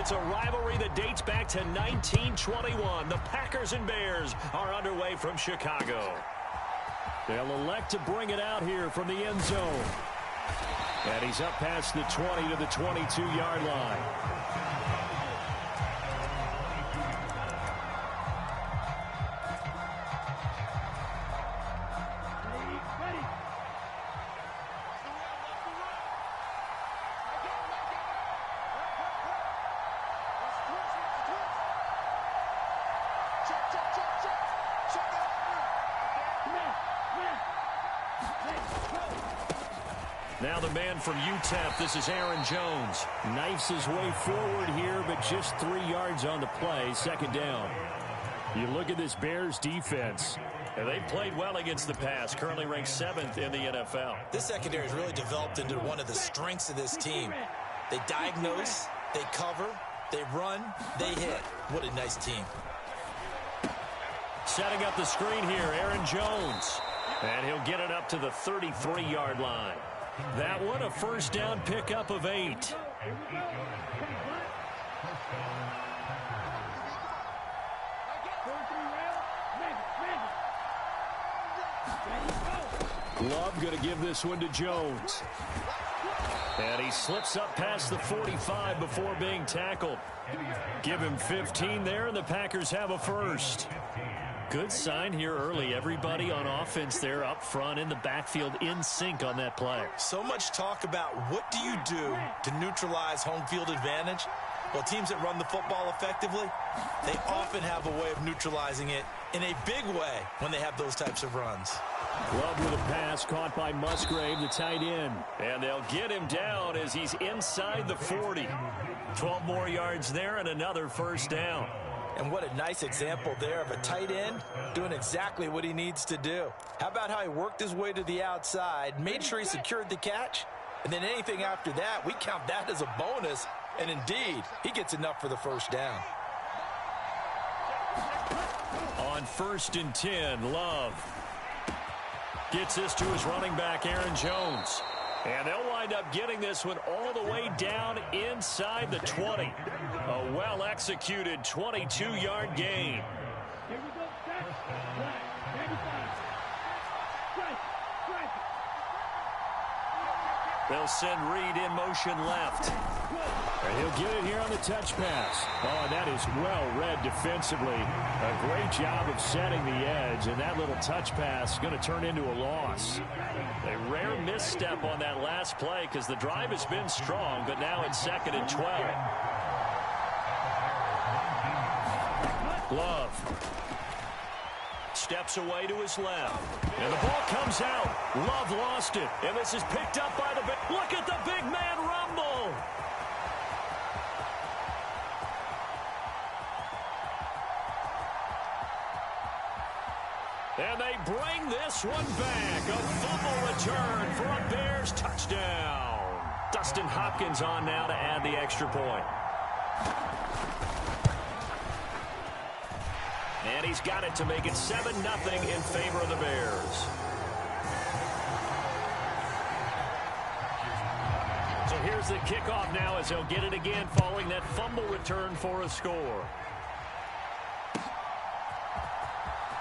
It's a rivalry that dates back to 1921. The Packers and Bears are underway from Chicago. They'll elect to bring it out here from the end zone. And he's up past the 20 to the 22-yard line. Now the man from UTEP, this is Aaron Jones. Knifes his way forward here, but just 3 yards on the play, second down. You look at this Bears defense. And they've played well against the pass, currently ranked 7th in the NFL. This secondary has really developed into one of the strengths of this team. They diagnose, they cover, they run, they hit. What a nice team. Setting up the screen here, Aaron Jones. And he'll get it up to the 33-yard line. That one, a first down pickup of 8. Love going to give this one to Jones. And he slips up past the 45 before being tackled. Give him 15 there, and the Packers have a first. Good sign here early. Everybody on offense there up front in the backfield in sync on that play. So much talk about what do you do to neutralize home field advantage? Well, teams that run the football effectively, they often have a way of neutralizing it in a big way when they have those types of runs. Love with a pass caught by Musgrave, the tight end. And they'll get him down as he's inside the 40. 12 more yards there and another first down. And what a nice example there of a tight end doing exactly what he needs to do. How about how he worked his way to the outside, made sure he secured the catch, and then anything after that, we count that as a bonus. And indeed, he gets enough for the first down. On 1st and 10, Love gets this to his running back, Aaron Jones. And they'll wind up getting this one all the way down inside the 20. A well-executed 22-yard gain. They'll send Reed in motion left. And he'll get it here on the touch pass. Oh, that is well read defensively. A great job of setting the edge, and that little touch pass is going to turn into a loss. A rare misstep on that last play because the drive has been strong, but now it's 2nd and 12. Love steps away to his left. And the ball comes out. Love lost it. And this is picked up by the big. Look at the big man rumble. And they bring this one back. A fumble return for a Bears touchdown. Dustin Hopkins on now to add the extra point. And he's got it to make it 7-0 in favor of the Bears. So here's the kickoff now as they'll get it again following that fumble return for a score.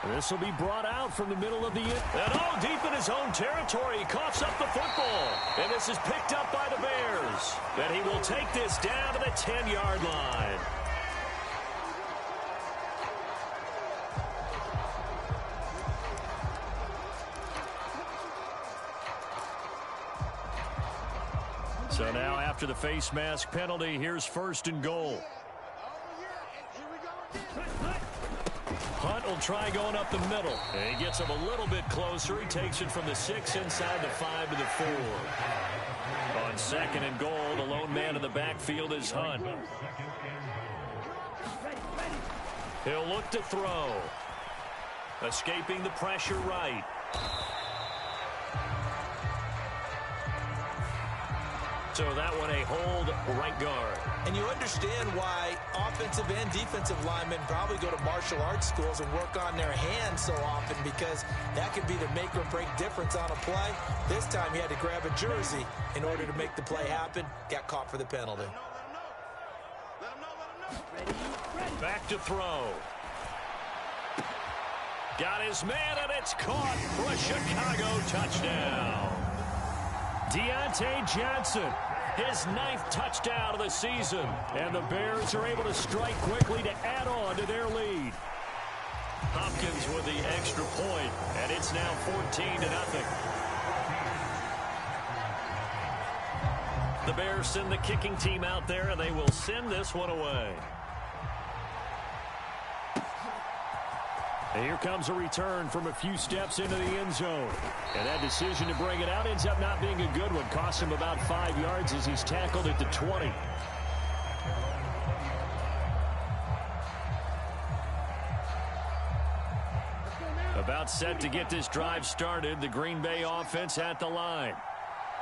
This will be brought out from the middle of the and deep in his own territory. He coughs up the football. And this is picked up by the Bears. And he will take this down to the 10-yard line. So now after the face mask penalty, here's 1st and goal. Hunt will try going up the middle. And he gets him a little bit closer. He takes it from the 6 inside the 5 to the 4. On 2nd and goal, the lone man in the backfield is Hunt. He'll look to throw. Escaping the pressure right. So that one a hold right guard. And you understand why offensive and defensive linemen probably go to martial arts schools and work on their hands so often, because that could be the make or break difference on a play. This time he had to grab a jersey in order to make the play happen. Got caught for the penalty. Back to throw. Got his man, and it's caught for a Chicago touchdown. Deontay Johnson, his 9th touchdown of the season. And the Bears are able to strike quickly to add on to their lead. Hopkins with the extra point, and it's now 14-0. The Bears send the kicking team out there, and they will send this one away. And here comes a return from a few steps into the end zone. And that decision to bring it out ends up not being a good one. Costs him about 5 yards as he's tackled at the 20. About set to get this drive started. The Green Bay offense at the line.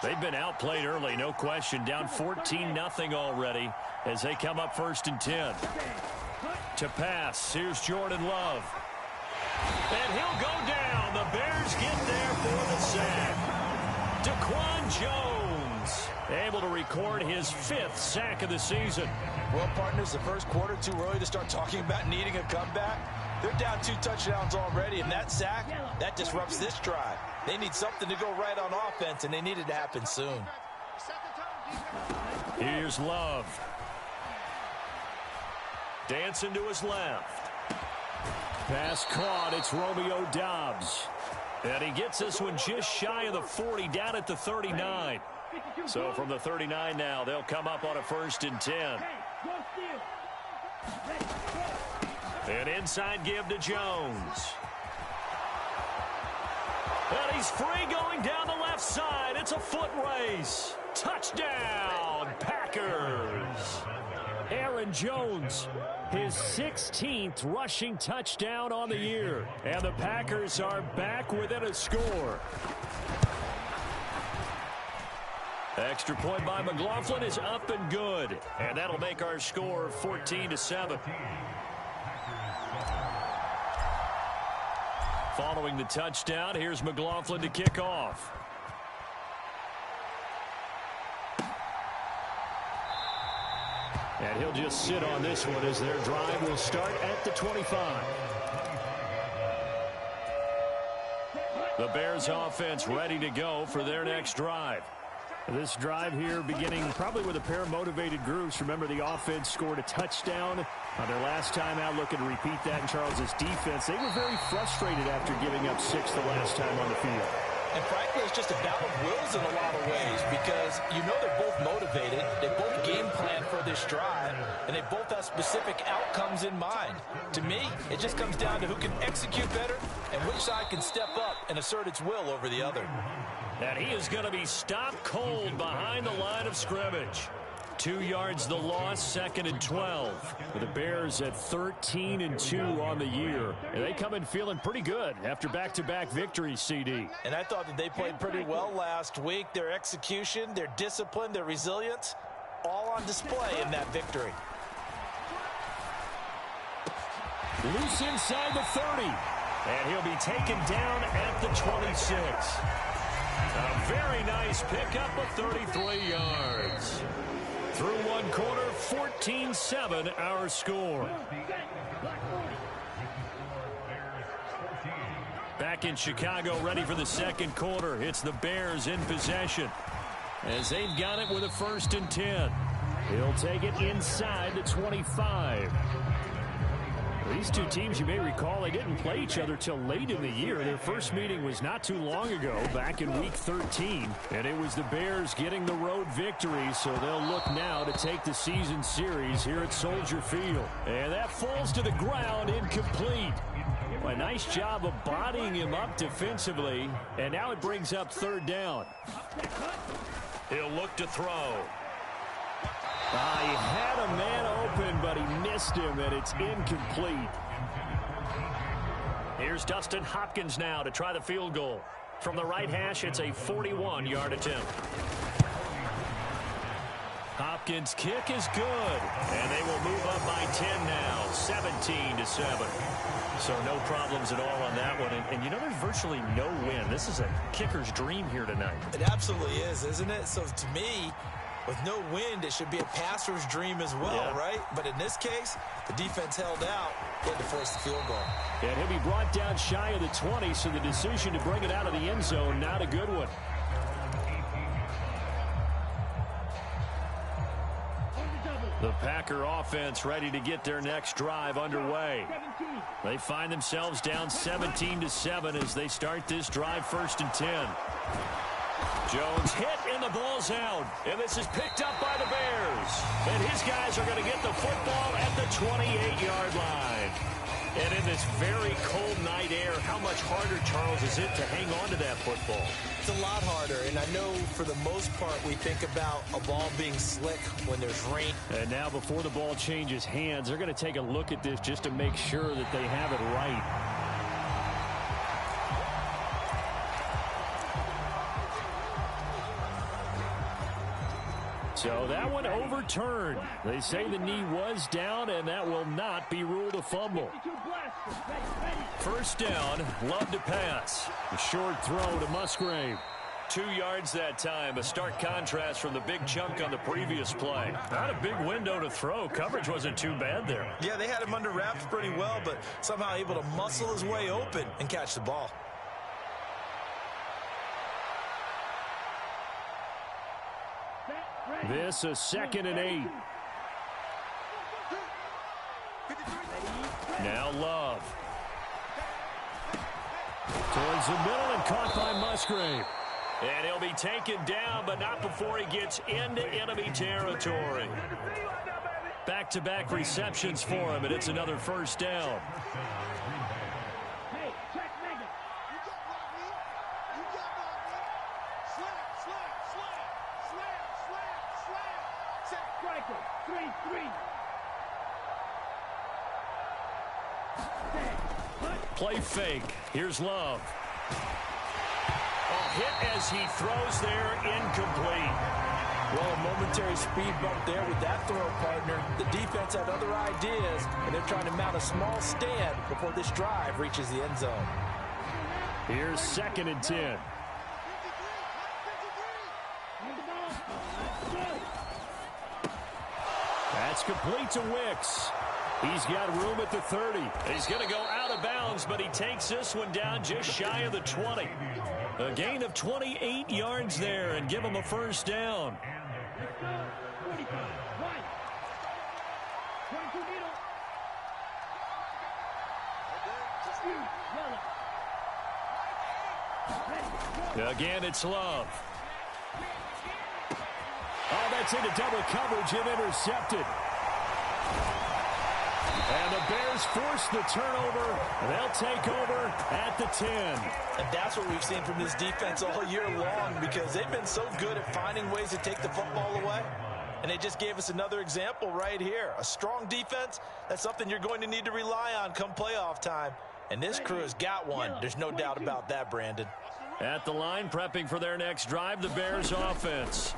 They've been outplayed early, no question. Down 14-0 already as they come up 1st and 10. To pass, here's Jordan Love. And he'll go down. The Bears get there for the sack. Daquan Jones able to record his 5th sack of the season. Well, partners, the first quarter too early to start talking about needing a comeback. They're down 2 touchdowns already, and that sack, that disrupts this drive. They need something to go right on offense, and they need it to happen soon. Here's Love. Dancing to his left. Pass caught. It's Romeo Doubs. And he gets this one just shy of the 40, down at the 39. So from the 39 now, they'll come up on a 1st and 10. An inside give to Jones. And he's free going down the left side. It's a foot race. Touchdown, Packers. Aaron Jones, his 16th rushing touchdown on the year. And the Packers are back within a score. Extra point by McLaughlin is up and good. And that'll make our score 14-7. Following the touchdown, here's McLaughlin to kick off. And he'll just sit on this one as their drive will start at the 25. The Bears offense ready to go for their next drive. This drive here beginning probably with a pair of motivated groups. Remember, the offense scored a touchdown on their last time out, looking to repeat that in Charles's defense. They were very frustrated after giving up 6 the last time on the field. And frankly, it's just a battle of wills in a lot of ways because you know they're both motivated. They both game plan for this drive, and they both have specific outcomes in mind. To me, it just comes down to who can execute better and which side can step up and assert its will over the other. And he is going to be stopped cold behind the line of scrimmage. 2 yards the loss, 2nd and 12. The Bears at 13-2 on the year. And they come in feeling pretty good after back-to-back victories, CD. And I thought that they played pretty well last week. Their execution, their discipline, their resilience, all on display in that victory. Loose inside the 30. And he'll be taken down at the 26. A very nice pickup of 33 yards. Through one quarter, 14-7 our score. Back in Chicago, ready for the second quarter. It's the Bears in possession as they've got it with a 1st and 10. He'll take it inside the 25. These two teams, you may recall, they didn't play each other till late in the year. Their first meeting was not too long ago, back in Week 13. And it was the Bears getting the road victory, so they'll look now to take the season series here at Soldier Field. And that falls to the ground, incomplete. A nice job of bodying him up defensively. And now it brings up 3rd down. He'll look to throw. He had a man open, but he missed him, and it's incomplete. Here's Dustin Hopkins now to try the field goal. From the right hash, it's a 41-yard attempt. Hopkins' kick is good, and they will move up by 10 now, 17-7. So no problems at all on that one. And you know, there's virtually no win. This is a kicker's dream here tonight. It absolutely is, isn't it? So to me, With no wind, it should be a passer's dream as well, right? But in this case, the defense held out. They had to force the field goal. And he'll be brought down shy of the 20, so the decision to bring it out of the end zone, not a good one. The Packer offense ready to get their next drive underway. They find themselves down 17-7 as they start this drive 1st and 10. Jones hit and the ball's out. And this is picked up by the Bears. And his guys are going to get the football at the 28-yard line. And in this very cold night air, how much harder, Charles, is it to hang on to that football? It's a lot harder, and I know for the most part we think about a ball being slick when there's rain. And now before the ball changes hands, they're going to take a look at this just to make sure that they have it right. So that one overturned. They say the knee was down, and that will not be ruled a fumble. 1st down, Love to pass. A short throw to Musgrave. 2 yards that time, a stark contrast from the big chunk on the previous play. Not a big window to throw. Coverage wasn't too bad there. Yeah, they had him under wraps pretty well, but somehow able to muscle his way open and catch the ball. This a 2nd and 8. Now Love. Towards the middle and caught by Musgrave. And he'll be taken down, but not before he gets into enemy territory. Back-to-back receptions for him, and it's another 1st down. Play fake. Here's Love. A hit as he throws there, incomplete. Well, a momentary speed bump there with that throw, partner. The defense had other ideas, and they're trying to mount a small stand before this drive reaches the end zone. Here's 2nd and 10. That's complete to Wicks. He's got room at the 30. He's going to go out of bounds, but he takes this one down just shy of the 20. A gain of 28 yards there and give him a 1st down. Again, it's Love. Oh, that's into double coverage and intercepted. And the Bears force the turnover. They'll take over at the 10. And that's what we've seen from this defense all year long, because they've been so good at finding ways to take the football away. And they just gave us another example right here. A strong defense, that's something you're going to need to rely on come playoff time. And this crew has got one. There's no doubt about that, Brandon. At the line, prepping for their next drive, the Bears offense.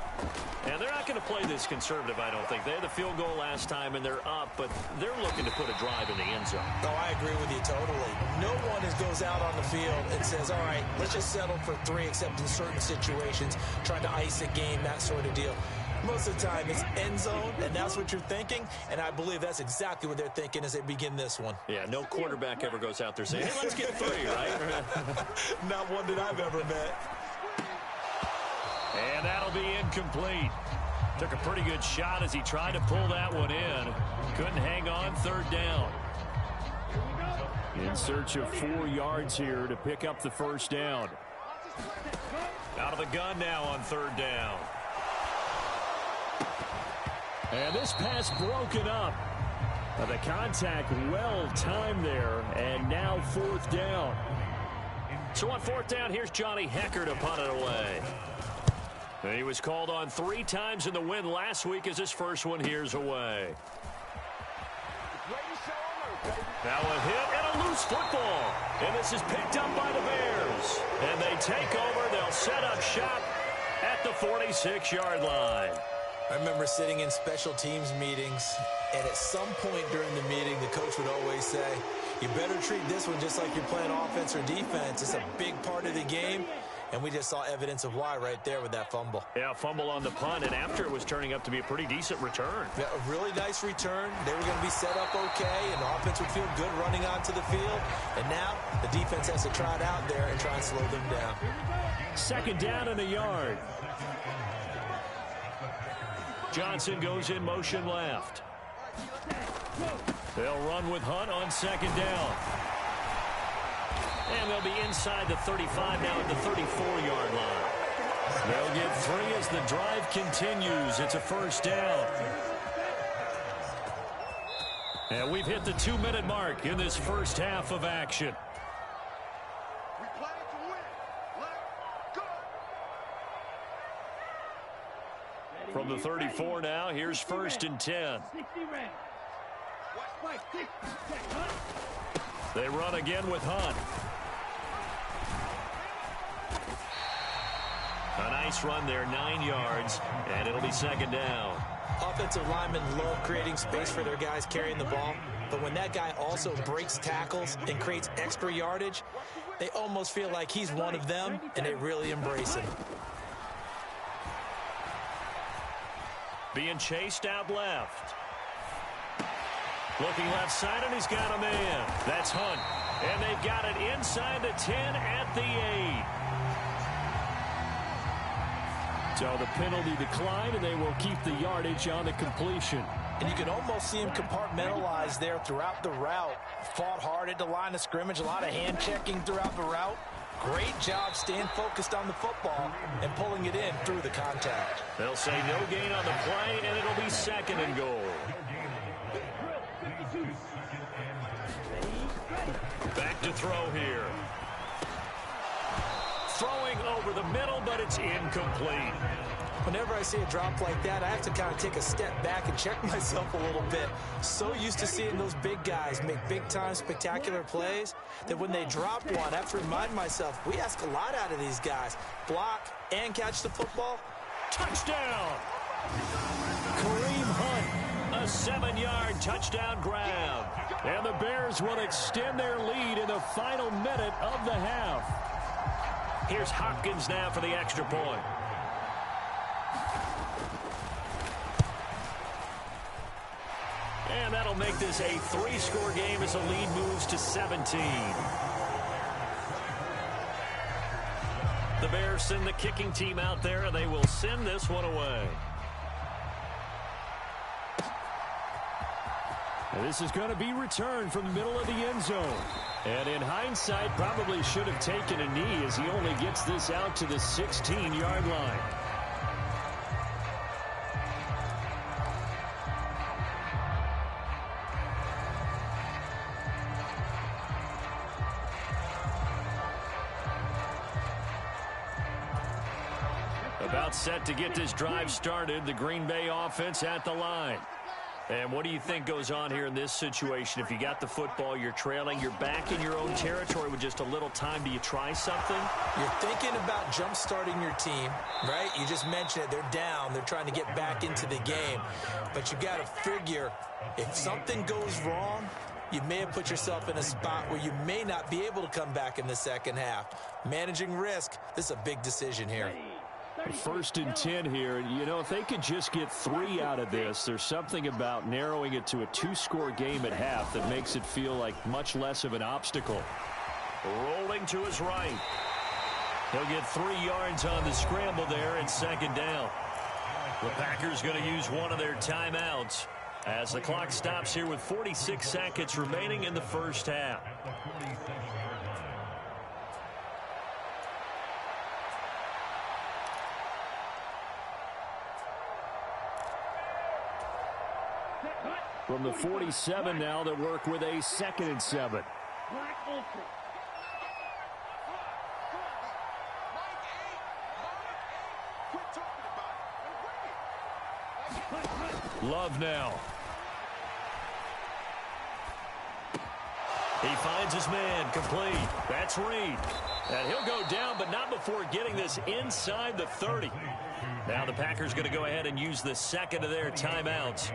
And they're not going to play this conservative, I don't think. They had the field goal last time, and they're up, but they're looking to put a drive in the end zone. Oh, I agree with you totally. No one goes out on the field and says, all right, let's just settle for 3, except in certain situations, trying to ice a game, that sort of deal. Most of the time, it's end zone, and that's what you're thinking, and I believe that's exactly what they're thinking as they begin this one. Yeah, no quarterback ever goes out there saying, hey, let's get 3, right? Not one that I've ever met. And that'll be incomplete. Took a pretty good shot as he tried to pull that one in. Couldn't hang on, 3rd down. In search of 4 yards here to pick up the 1st down. Out of the gun now on 3rd down. And this pass broken up. The contact well timed there, and now 4th down. So on 4th down, here's Johnny Hecker to punt it away. And he was called on 3 times in the win last week as his first one here's away. Now a hit and a loose football. And this is picked up by the Bears. And they take over. They'll set up shop at the 46-yard line. I remember sitting in special teams meetings, and at some point during the meeting, the coach would always say, you better treat this one just like you're playing offense or defense. It's a big part of the game, And we just saw evidence of why right there with that fumble. Yeah, fumble on the punt, and after it was turning up to be a pretty decent return. Yeah, a really nice return. They were going to be set up okay, and the offense would feel good running onto the field. And now the defense has to try it out there and try and slow them down. Second down and a yard. Johnson goes in motion left. They'll run with Hunt on second down. And they'll be inside the 35 now at the 34-yard line. They'll get 3 as the drive continues. It's a first down. And we've hit the 2-minute mark in this first half of action. From the 34 now, here's first and 10. They run again with Hunt. A nice run there, 9 yards, and it'll be second down. Offensive linemen love creating space for their guys carrying the ball, but when that guy also breaks tackles and creates extra yardage, they almost feel like he's one of them, and they really embrace him. Being chased out left. Looking left side, and he's got a man. That's Hunt. And they've got it inside the 10 at the 8. So the penalty declined, and they will keep the yardage on the completion. And you can almost see him compartmentalize there throughout the route. Fought hard at the line of scrimmage, a lot of hand checking throughout the route. Great job staying focused on the football and pulling it in through the contact. They'll say no gain on the play, and it'll be second and goal. Back to throw here. Throwing over the middle, but it's incomplete. Whenever I see a drop like that, I have to kind of take a step back and check myself a little bit. So used to seeing those big guys make big-time spectacular plays that when they drop one, I have to remind myself, we ask a lot out of these guys. Block and catch the football. Touchdown! Kareem Hunt, a 7-yard touchdown grab. And the Bears will extend their lead in the final minute of the half. Here's Hopkins now for the extra point. And that'll make this a 3-score game as the lead moves to 17. The Bears send the kicking team out there, and they will send this one away. And this is going to be returned from the middle of the end zone. And in hindsight, probably should have taken a knee as he only gets this out to the 16-yard line. About set to get this drive started, the Green Bay offense at the line. And what do you think goes on here in this situation? If you got the football, you're trailing, you're back in your own territory with just a little time. Do you try something? You're thinking about jump-starting your team, right? You just mentioned it. They're down. They're trying to get back into the game. But you got to figure, if something goes wrong, you may have put yourself in a spot where you may not be able to come back in the second half. Managing risk, this is a big decision here. First and 10 here. You know, if they could just get 3 out of this, there's something about narrowing it to a 2-score game at half that makes it feel like much less of an obstacle. Rolling to his right. He'll get 3 yards on the scramble there and second down. The Packers going to use one of their timeouts as the clock stops here with 46 seconds remaining in the first half. From the 47 now, they work with a 2nd and 7. Love now. He finds his man, complete. That's Reed. And he'll go down, but not before getting this inside the 30. Now the Packers going to go ahead and use the second of their timeouts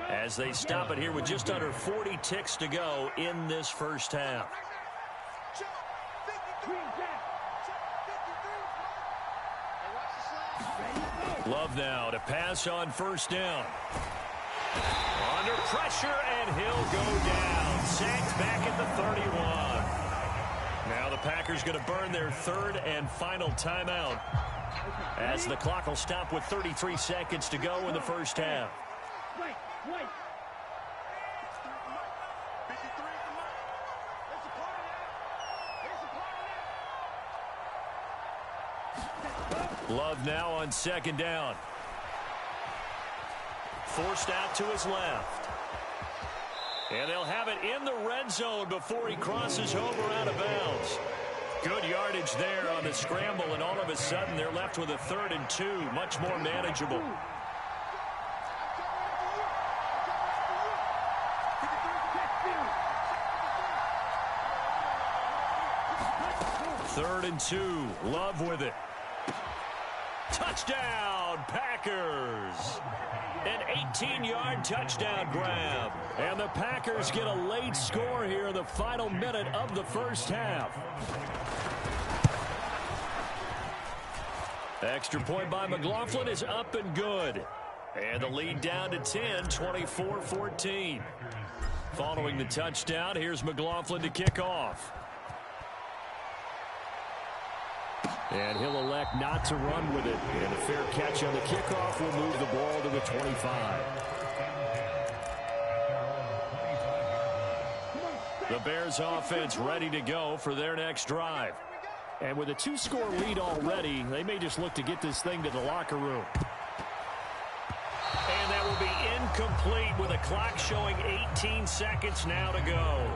as they stop it here with just under 40 ticks to go in this first half. Love now to pass on first down. Under pressure, and he'll go down. Sacked back at the 31. Now the Packers going to burn their third and final timeout, as the clock will stop with 33 seconds to go in the first half. Love now on second down. Forced out to his left. And they'll have it in the red zone before he crosses over out of bounds. Good yardage there on the scramble, and all of a sudden they're left with a 3rd and 2, much more manageable. Third and 2, Love with it. Touchdown, Packers! An 18-yard touchdown grab. And the Packers get a late score here in the final minute of the first half. Extra point by McLaughlin is up and good. And the lead down to 10, 24-14. Following the touchdown, here's McLaughlin to kick off. And he'll elect not to run with it. And a fair catch on the kickoff will move the ball to the 25. The Bears offense ready to go for their next drive. And with a 2-score lead already, they may just look to get this thing to the locker room. And that will be incomplete with a clock showing 18 seconds now to go.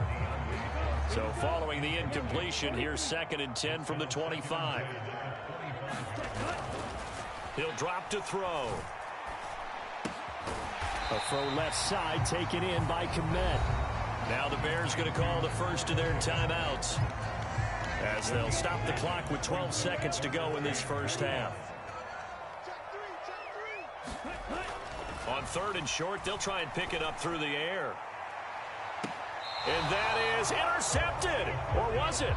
So following the incompletion, here's 2nd and 10 from the 25. He'll drop to throw. A throw left side taken in by Kmet. Now the Bears going to call the first of their timeouts, as they'll stop the clock with 12 seconds to go in this first half. On 3rd and short, they'll try and pick it up through the air. And that is intercepted. Or was it?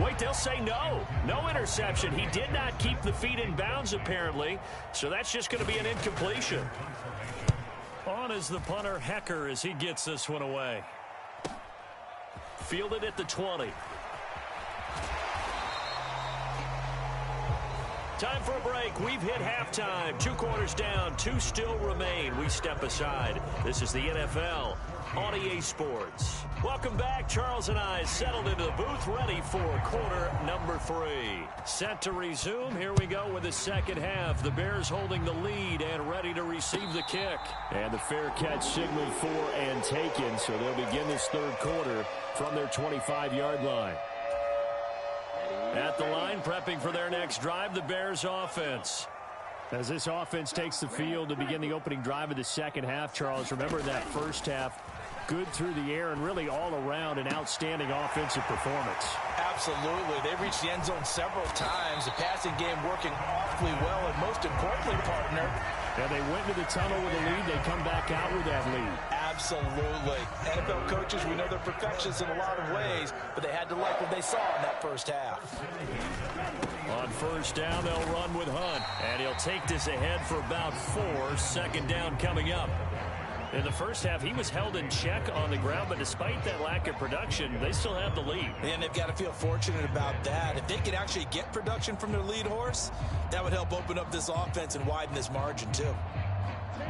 Wait, they'll say no. No interception. He did not keep the feet in bounds, apparently. So that's just going to be an incompletion. On is the punter, Hecker, as he gets this one away. Fielded at the 20. Time for a break. We've hit halftime. 2 quarters down. 2 still remain. We step aside. This is the NFL on EA Sports. Welcome back. Charles and I settled into the booth, ready for quarter number 3. Set to resume. Here we go with the second half. The Bears holding the lead and ready to receive the kick. And the fair catch signaled for and taken. So they'll begin this third quarter from their 25-yard line. At the line, prepping for their next drive, the Bears offense. As this offense takes the field to begin the opening drive of the second half, Charles, remember that first half, good through the air and really all around an outstanding offensive performance. Absolutely. They reached the end zone several times. The passing game working awfully well, and most importantly, partner, and they went to the tunnel with a lead. They come back out with that lead. Absolutely. NFL coaches, we know they're perfectionists in a lot of ways, but they had to like what they saw in that first half. On first down, they'll run with Hunt, and he'll take this ahead for about 4. Second down coming up. In the first half, he was held in check on the ground, but despite that lack of production, they still have the lead. And they've got to feel fortunate about that. If they could actually get production from their lead horse, that would help open up this offense and widen this margin, too.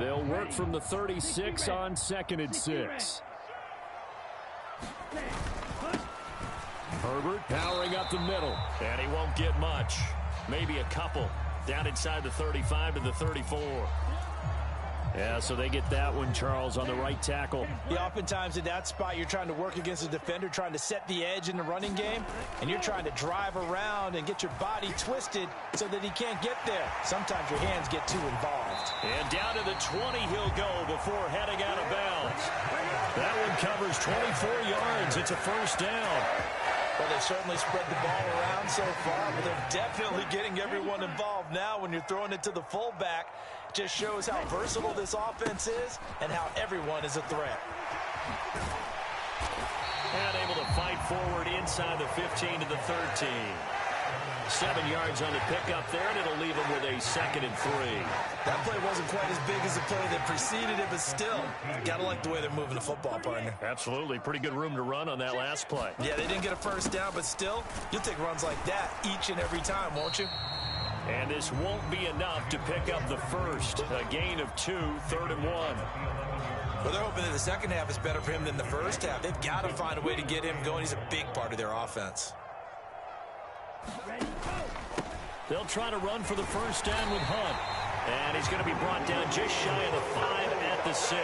They'll work from the 36 on 2nd and 6. Herbert powering up the middle, and he won't get much. Maybe a couple. Down inside the 35 to the 34. Yeah, so they get that one, Charles, on the right tackle. Yeah, oftentimes in that spot, you're trying to work against a defender, trying to set the edge in the running game, and you're trying to drive around and get your body twisted so that he can't get there. Sometimes your hands get too involved. And down to the 20 he'll go before heading out of bounds. That one covers 24 yards. It's a first down. Well, they've certainly spread the ball around so far, but they're definitely getting everyone involved now when you're throwing it to the fullback. Just shows how versatile this offense is and how everyone is a threat. And able to fight forward inside the 15 to the 13. 7 yards on the pickup there, and it'll leave him with a 2nd and 3. That play wasn't quite as big as the play that preceded it, but still, got to like the way they're moving the football, partner. Absolutely. Pretty good room to run on that last play. Yeah, they didn't get a first down, but still, you'll take runs like that each and every time, won't you? And this won't be enough to pick up the first. A gain of 2, 3rd and 1. Well, they're hoping that the second half is better for him than the first half. They've got to find a way to get him going. He's a big part of their offense. They'll try to run for the first down with Hunt. And he's going to be brought down just shy of the 5 at the 6.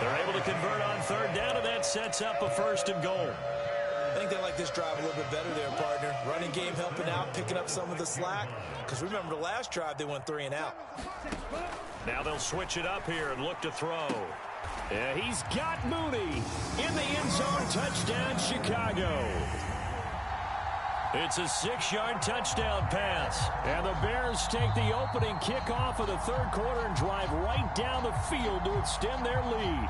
They're able to convert on 3rd down, and that sets up a 1st and goal. I think they like this drive a little bit better there, partner. Running game helping out, picking up some of the slack. Because remember, the last drive, they went 3 and out. Now they'll switch it up here and look to throw. Yeah, he's got Mooney in the end zone. Touchdown, Chicago. It's a 6-yard touchdown pass. And the Bears take the opening kickoff of the 3rd quarter and drive right down the field to extend their lead.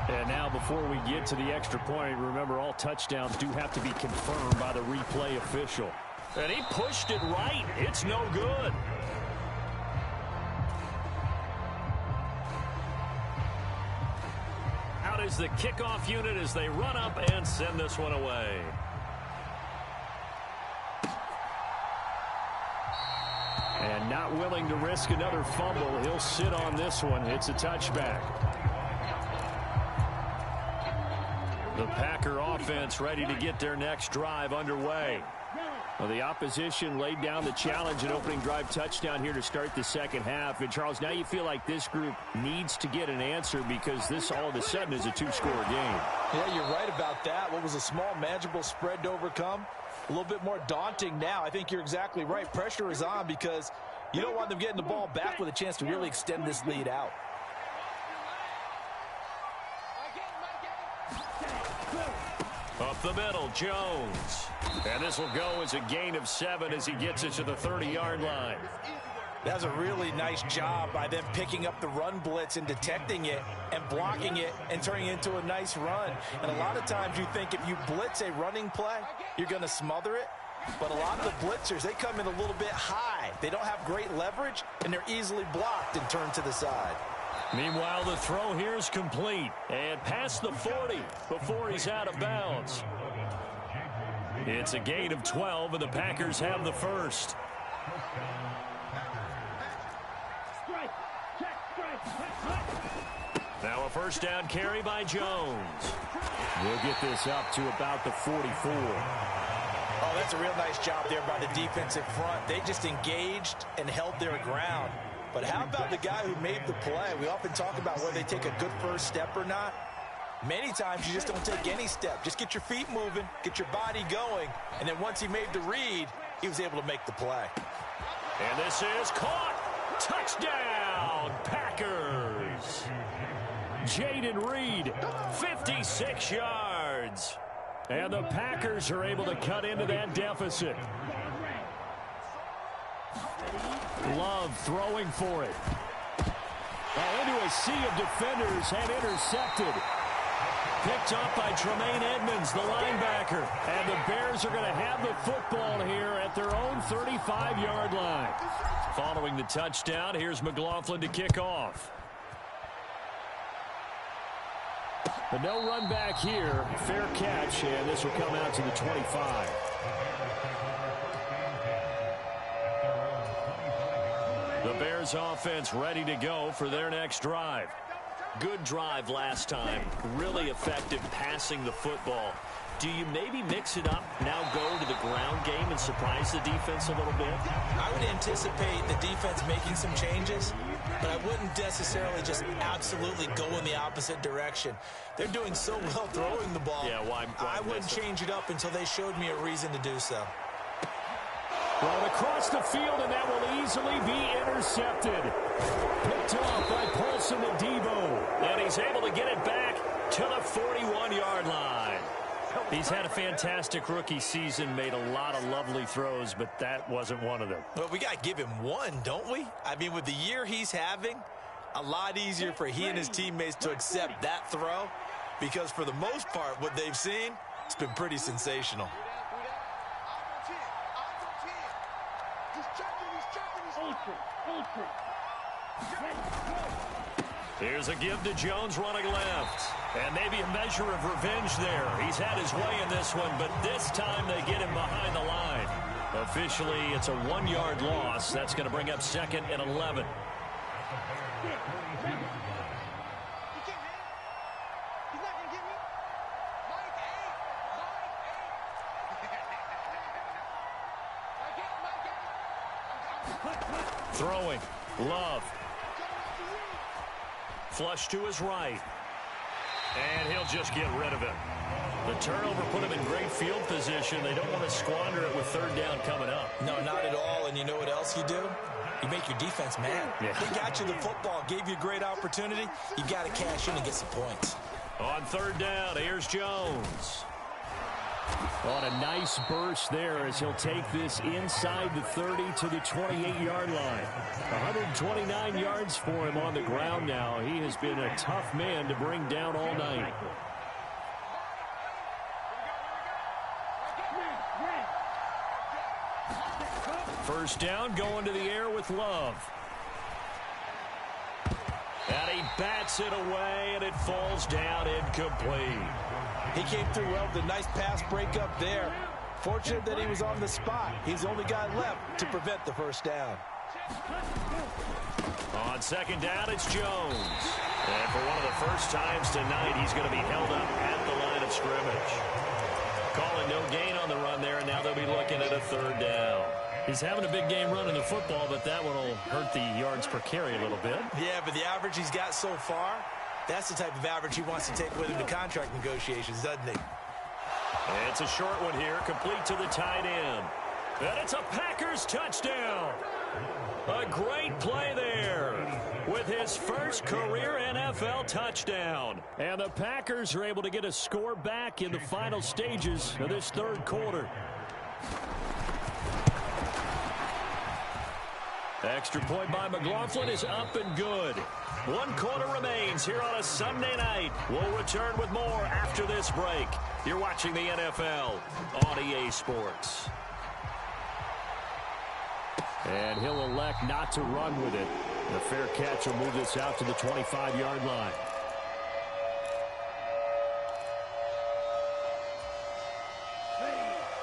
And now before we get to the extra point, remember all touchdowns do have to be confirmed by the replay official. And he pushed it right. It's no good. Out is the kickoff unit as they run up and send this one away. And not willing to risk another fumble, he'll sit on this one. It's a touchback. The Packer offense ready to get their next drive underway. Well, the opposition laid down the challenge, an opening drive touchdown here to start the second half. And, Charles, now you feel like this group needs to get an answer because this all of a sudden is a 2-score game. Yeah, you're right about that. What was a small, manageable spread to overcome? A little bit more daunting now. I think you're exactly right. Pressure is on because you don't want them getting the ball back with a chance to really extend this lead out. Up the middle, Jones. And this will go as a gain of 7 as he gets it to the 30-yard line. That's a really nice job by them picking up the run blitz and detecting it and blocking it and turning it into a nice run. And a lot of times you think if you blitz a running play, you're going to smother it. But a lot of the blitzers, they come in a little bit high. They don't have great leverage, and they're easily blocked and turned to the side. Meanwhile, the throw here is complete. And past the 40 before he's out of bounds. It's a gain of 12, and the Packers have the first. Now a first down carry by Jones. We'll get this up to about the 44. Oh, that's a real nice job there by the defensive front. They just engaged and held their ground. But how about the guy who made the play? We often talk about whether they take a good first step or not. Many times you just don't take any step. Just get your feet moving, get your body going, and then once he made the read, he was able to make the play. And this is caught. Touchdown, Packers. Jaden Reed, 56 yards. And the Packers are able to cut into that deficit. Love throwing for it. Into a sea of defenders and intercepted. Picked up by Tremaine Edmonds, the linebacker. And the Bears are going to have the football here at their own 35-yard line. Following the touchdown, here's McLaughlin to kick off. But no run back here. Fair catch, and this will come out to the 25. The Bears offense ready to go for their next drive. Good drive last time. Really effective passing the football. Do you maybe mix it up, now go to the ground game and surprise the defense a little bit? I would anticipate the defense making some changes, but I wouldn't necessarily just absolutely go in the opposite direction. They're doing so well throwing the ball. Yeah, why I wouldn't change it up until they showed me a reason to do so. Well, across the field, and that will easily be intercepted. Picked off by Paulson to Debo. And he's able to get it back to the 41-yard line. He's had a fantastic rookie season, made a lot of lovely throws, but that wasn't one of them. Well, we got to give him one, don't we? I mean, with the year he's having, a lot easier for he and his teammates to accept that throw because for the most part, what they've seen, it's been pretty sensational. Here's a give to Jones running left. And maybe a measure of revenge there. He's had his way in this one, but this time they get him behind the line. Officially, it's a 1-yard loss. That's going to bring up 2nd and 11. Throwing. Love. Flush to his right. And he'll just get rid of it. The turnover put him in great field position. They don't want to squander it with 3rd down coming up. No, not at all. And you know what else you do? You make your defense mad. Yeah. They got you the football, gave you a great opportunity. You got to cash in and get some points. On 3rd down, here's Jones. On a nice burst there as he'll take this inside the 30 to the 28-yard line. 129 yards for him on the ground now. He has been a tough man to bring down all night. First down, going to the air with Love. And he bats it away, and it falls down incomplete. He came through well with a nice pass breakup there. Fortunate that he was on the spot. He's the only guy left to prevent the first down. On 2nd down, it's Jones. And for one of the first times tonight, he's going to be held up at the line of scrimmage. Calling no gain on the run there, and now they'll be looking at a 3rd down. He's having a big game running the football, but that one will hurt the yards per carry a little bit. Yeah, but the average he's got so far, that's the type of average he wants to take with him to contract negotiations, doesn't he? And it's a short one here, complete to the tight end. And it's a Packers touchdown. A great play there with his first career NFL touchdown. And the Packers are able to get a score back in the final stages of this 3rd quarter. Extra point by McLaughlin is up and good. 1 quarter remains here on a Sunday night. We'll return with more after this break. You're watching the NFL on EA Sports. And he'll elect not to run with it. The fair catch will move this out to the 25-yard line.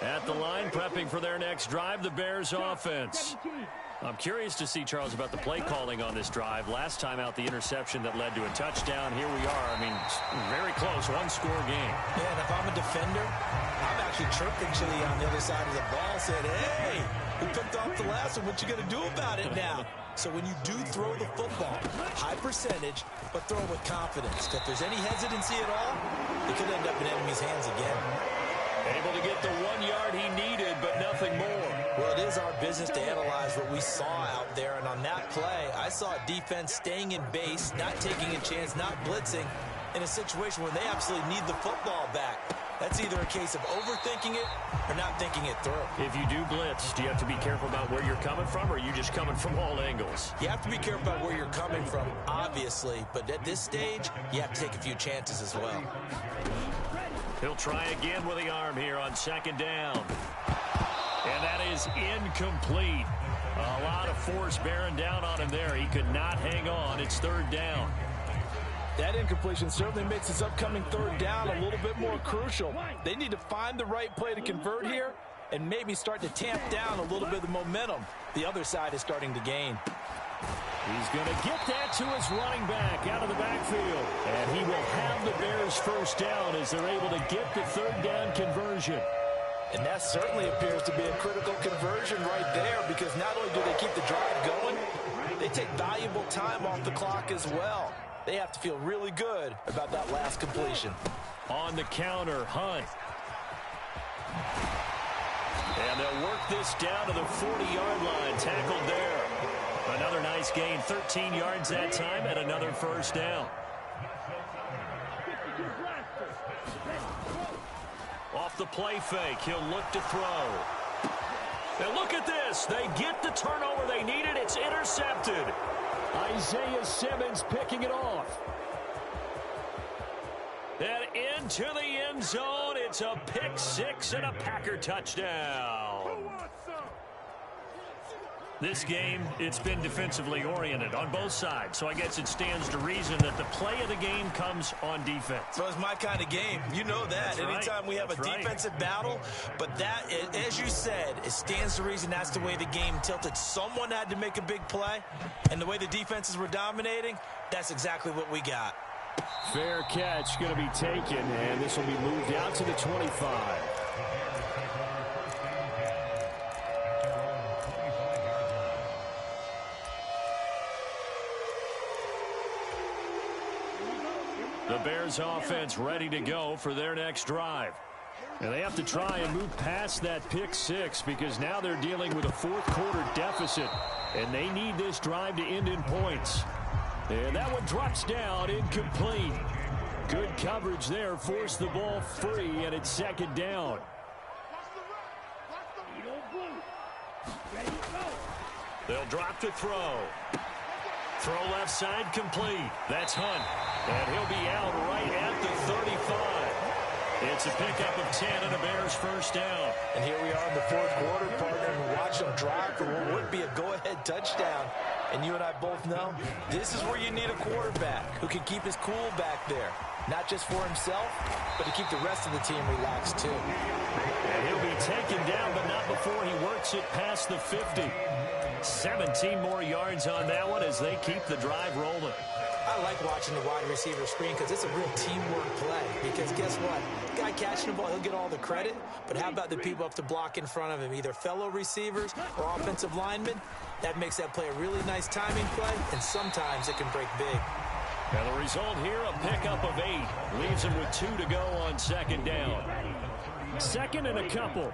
At the line, prepping for their next drive, the Bears offense. I'm curious to see, Charles, about the play calling on this drive. Last time out, the interception that led to a touchdown. Here we are. I mean, very close, 1-score game. Yeah, and if I'm a defender, I'm actually chirping Chili on the other side of the ball, saying, hey, we picked off the last one. What you going to do about it now? So when you do throw the football, high percentage, but throw with confidence. If there's any hesitancy at all, it could end up in enemy's hands again. Able to get the 1 yard he needed, but nothing more. Well, it is our business to analyze what we saw out there, and on that play, I saw a defense staying in base, not taking a chance, not blitzing, in a situation where they absolutely need the football back. That's either a case of overthinking it or not thinking it through. If you do blitz, do you have to be careful about where you're coming from, or are you just coming from all angles? You have to be careful about where you're coming from, obviously, but at this stage, you have to take a few chances as well. He'll try again with the arm here on 2nd down. And that is incomplete. A lot of force bearing down on him there. He could not hang on. It's 3rd down. That incompletion certainly makes this upcoming 3rd down a little bit more crucial. They need to find the right play to convert here and maybe start to tamp down a little bit of the momentum the other side is starting to gain. He's going to get that to his running back out of the backfield. And he will have the Bears' first down as they're able to get the 3rd down conversion. And that certainly appears to be a critical conversion right there, because not only do they keep the drive going, they take valuable time off the clock as well. They have to feel really good about that last completion. On the counter, Hunt. And they'll work this down to the 40-yard line, tackled there. Another nice gain, 13 yards that time, and another first down. Off the play fake, he'll look to throw. And look at this. They get the turnover they needed. It's intercepted. Isaiah Simmons picking it off. And into the end zone. It's a pick six and a Packer touchdown. This game, it's been defensively oriented on both sides, so I guess it stands to reason that the play of the game comes on defense. So it's my kind of game. You know that. That's Anytime we have a defensive battle, but that, as you said, it stands to reason that's the way the game tilted. Someone had to make a big play, and the way the defenses were dominating, that's exactly what we got. Fair catch going to be taken, and this will be moved out to the 25. The Bears offense ready to go for their next drive. And they have to try and move past that pick six because now they're dealing with a fourth quarter deficit. And they need this drive to end in points. And that one drops down incomplete. Good coverage there. Forced the ball free, and it's second down. They'll drop to throw. Throw left side complete. That's Hunt. And he'll be out right at the 35. It's a pickup of 10 and a Bears first down. And here we are in the fourth quarter, partner, and watch them drive for what would be a go-ahead touchdown. And you and I both know this is where you need a quarterback who can keep his cool back there. Not just for himself, but to keep the rest of the team relaxed too. And he'll be taken down, but not before he works it past the 50. 17 more yards on that one as they keep the drive rolling. I like watching the wide receiver screen because it's a real teamwork play. Because guess what? The guy catching the ball, he'll get all the credit. But how about the people up to block in front of him, either fellow receivers or offensive linemen? That makes that play a really nice timing play, and sometimes it can break big. And the result here, a pickup of 8. Leaves him with 2 to go on second down. Second and a couple.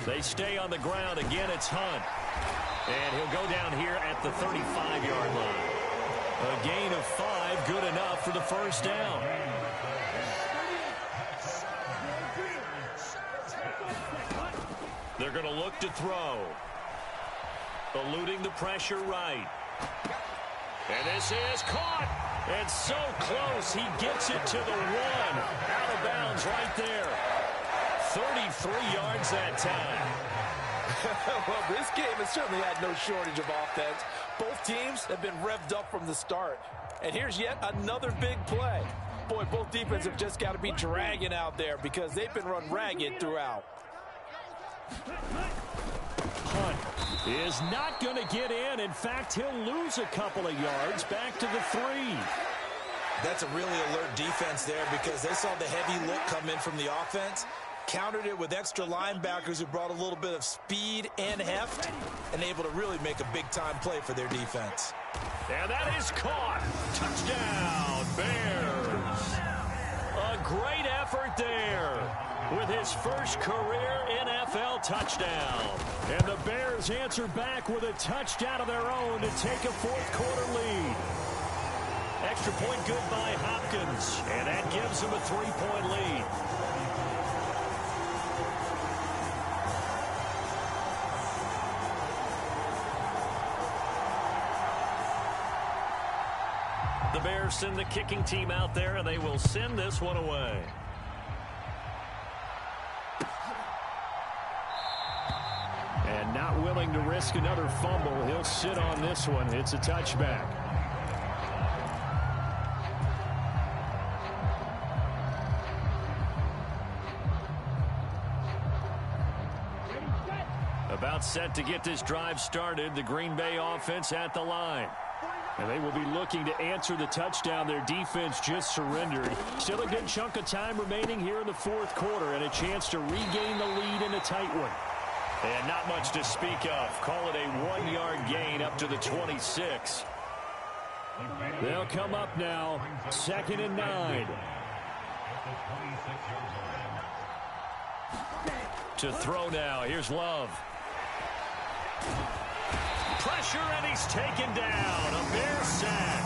They stay on the ground. Again, it's Hunt. And he'll go down here at the 35-yard line. A gain of 5, good enough for the first down. They're going to look to throw. Eluding the pressure right. And this is caught. And so close, he gets it to the 1. Out of bounds right there. 33 yards that time. Well, this game has certainly had no shortage of offense. Both teams have been revved up from the start. And here's yet another big play. Boy, both defenses have just got to be dragging out there because they've been run ragged throughout. Hunt is not going to get in. In fact, he'll lose a couple of yards back to the 3. That's a really alert defense there because they saw the heavy look come in from the offense. Countered it with extra linebackers who brought a little bit of speed and heft and able to really make a big-time play for their defense. And that is caught. Touchdown, Bears. A great effort there with his first career NFL touchdown. And the Bears answer back with a touchdown of their own to take a fourth quarter lead. Extra point good by Hopkins, and that gives them a 3-point lead. The Bears send the kicking team out there, and they will send this one away. And not willing to risk another fumble, he'll sit on this one. It's a touchback. About set to get this drive started, the Green Bay offense at the line. And they will be looking to answer the touchdown their defense just surrendered. Still a good chunk of time remaining here in the fourth quarter and a chance to regain the lead in a tight one. And not much to speak of. Call it a 1-yard gain up to the 26. They'll come up now. 2nd and 9. To throw now. Here's Love. Pressure, and he's taken down. A Bear sack.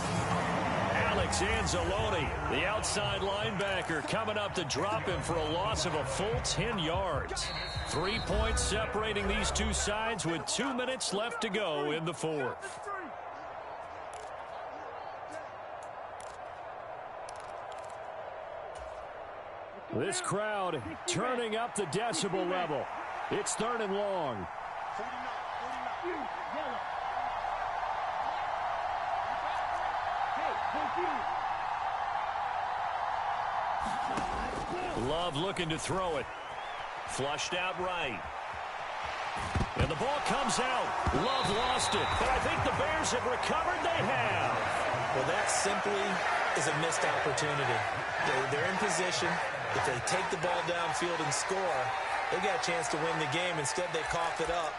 Alex Anzalone, the outside linebacker, coming up to drop him for a loss of a full 10 yards. 3 points separating these two sides with 2 minutes left to go in the fourth. This crowd turning up the decibel level. It's 3rd and long. Love looking to throw it. Flushed out right. And the ball comes out. Love lost it. But I think the Bears have recovered. They have. Well, that simply is a missed opportunity. They're in position. If they take the ball downfield and score, they got a chance to win the game. Instead, they cough it up.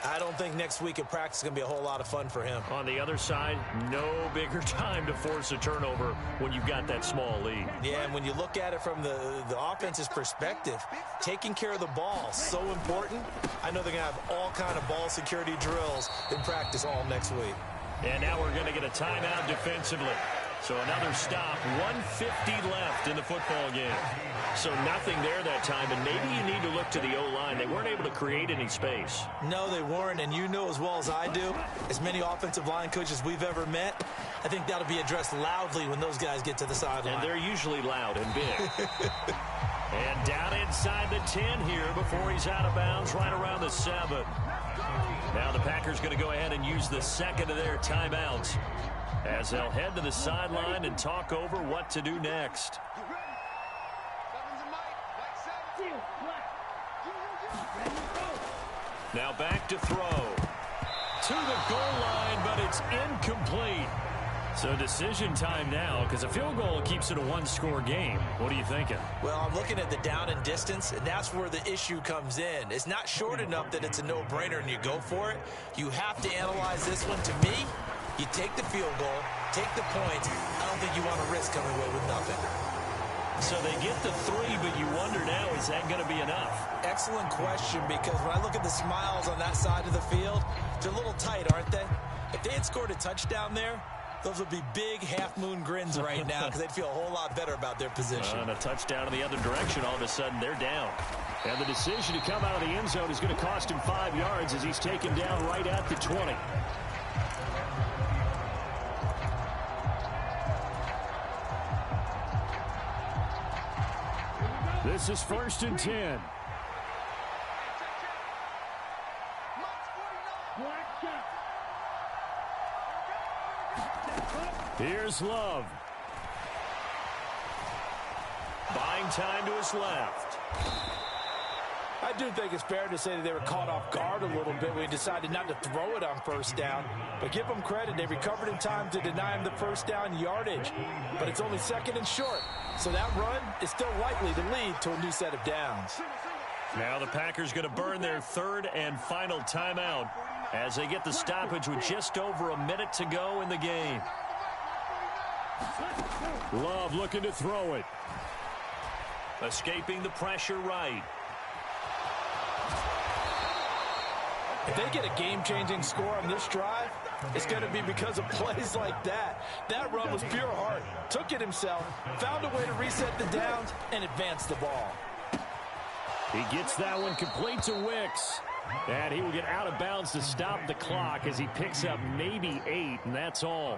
I don't think next week at practice is going to be a whole lot of fun for him. On the other side, no bigger time to force a turnover when you've got that small lead. Yeah, and when you look at it from the offense's perspective, taking care of the ball, so important. I know they're going to have all kind of ball security drills in practice all next week. And now we're going to get a timeout defensively. So another stop, 1:50 left in the football game. So nothing there that time, and maybe you need to look to the O-line. They weren't able to create any space. No, they weren't, and you know as well as I do, as many offensive line coaches we've ever met, I think that'll be addressed loudly when those guys get to the sideline. And they're usually loud and big. And down inside the 10 here before he's out of bounds, right around the 7. Now the Packers going to go ahead and use the second of their timeouts as they'll head to the sideline and talk over what to do next. Now back to throw. To the goal line, but it's incomplete. So decision time now, because a field goal keeps it a one-score game. What are you thinking? Well, I'm looking at the down and distance, and that's where the issue comes in. It's not short enough that it's a no-brainer and you go for it. You have to analyze this one. To me, you take the field goal, take the points. I don't think you want to risk coming away with nothing. So they get the 3, but you wonder now, is that going to be enough? Excellent question, because when I look at the smiles on that side of the field, they're a little tight, aren't they? If they had scored a touchdown there, those would be big half-moon grins right now because they'd feel a whole lot better about their position. And a touchdown in the other direction, all of a sudden they're down. And the decision to come out of the end zone is going to cost him 5 yards as he's taken down right at the 20. This is 1st and 10. Here's Love. Buying time to his left. I do think it's fair to say that they were caught off guard a little bit when he decided not to throw it on 1st down. But give them credit. They recovered in time to deny him the 1st down yardage. But it's only 2nd and short. So that run is still likely to lead to a new set of downs. Now the Packers going to burn their 3rd and final timeout as they get the stoppage with just over a minute to go in the game. Love looking to throw it. Escaping the pressure right. If they get a game-changing score on this drive, it's going to be because of plays like that. That run was pure heart. Took it himself, found a way to reset the downs, and advance the ball. He gets that one complete to Wicks. And he will get out of bounds to stop the clock as he picks up maybe 8, and that's all.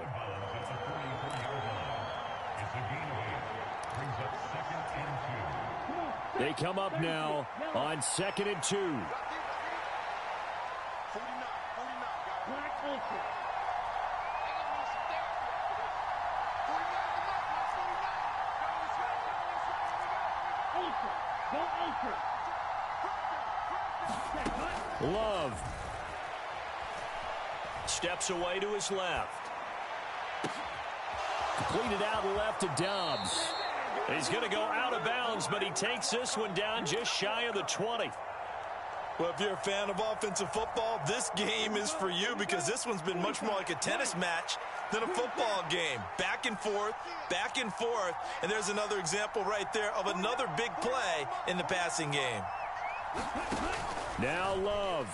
They come up now on 2nd and 2. Love steps away to his left. Completed out left to Dobbs. He's going to go out of bounds, but he takes this one down just shy of the 20. Well, if you're a fan of offensive football, this game is for you because this one's been much more like a tennis match than a football game. Back and forth, and there's another example right there of another big play in the passing game. Now Love.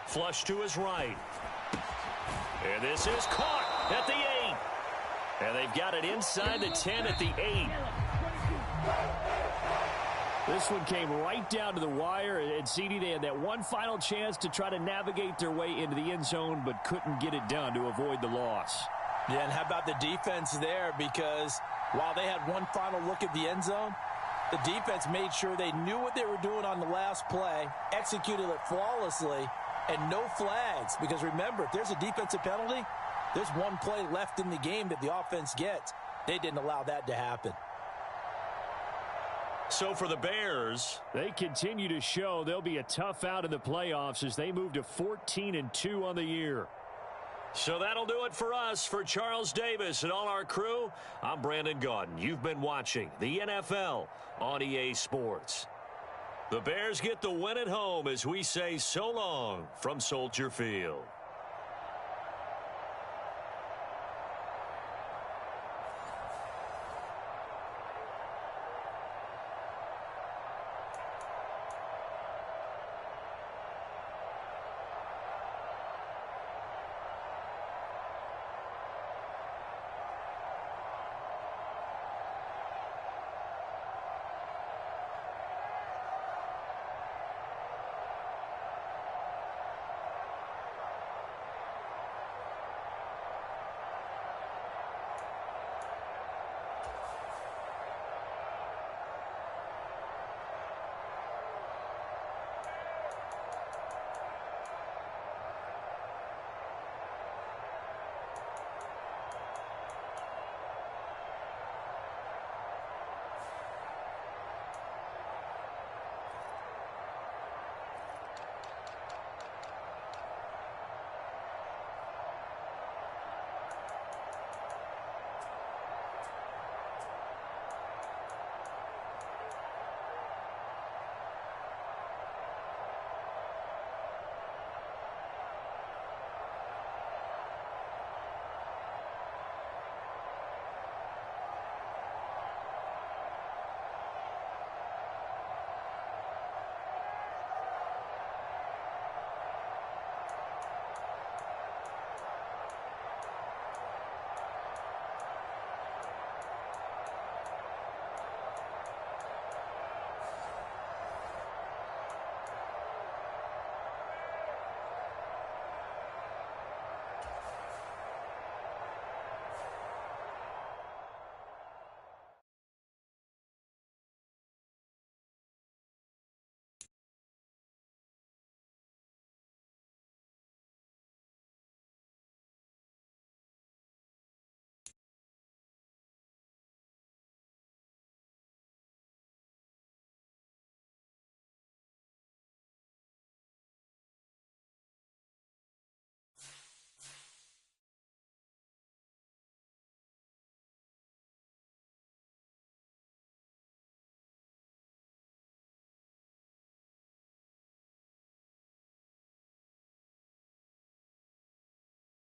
Flush to his right. And this is caught at the 8. And they've got it inside the 10 at the 8. This one came right down to the wire, and CD, they had that one final chance to try to navigate their way into the end zone, but couldn't get it done to avoid the loss. Yeah, and how about the defense there? Because while they had one final look at the end zone, The defense made sure they knew what they were doing on the last play, executed it flawlessly, and no flags. Because remember, if there's a defensive penalty, there's one play left in the game that the offense gets. They didn't allow that to happen. So for the Bears, they continue to show they'll be a tough out in the playoffs as they move to 14-2 on the year. So that'll do it for us. For Charles Davis and all our crew, I'm Brandon Gaudin. You've been watching the NFL on EA Sports. The Bears get the win at home as we say so long from Soldier Field.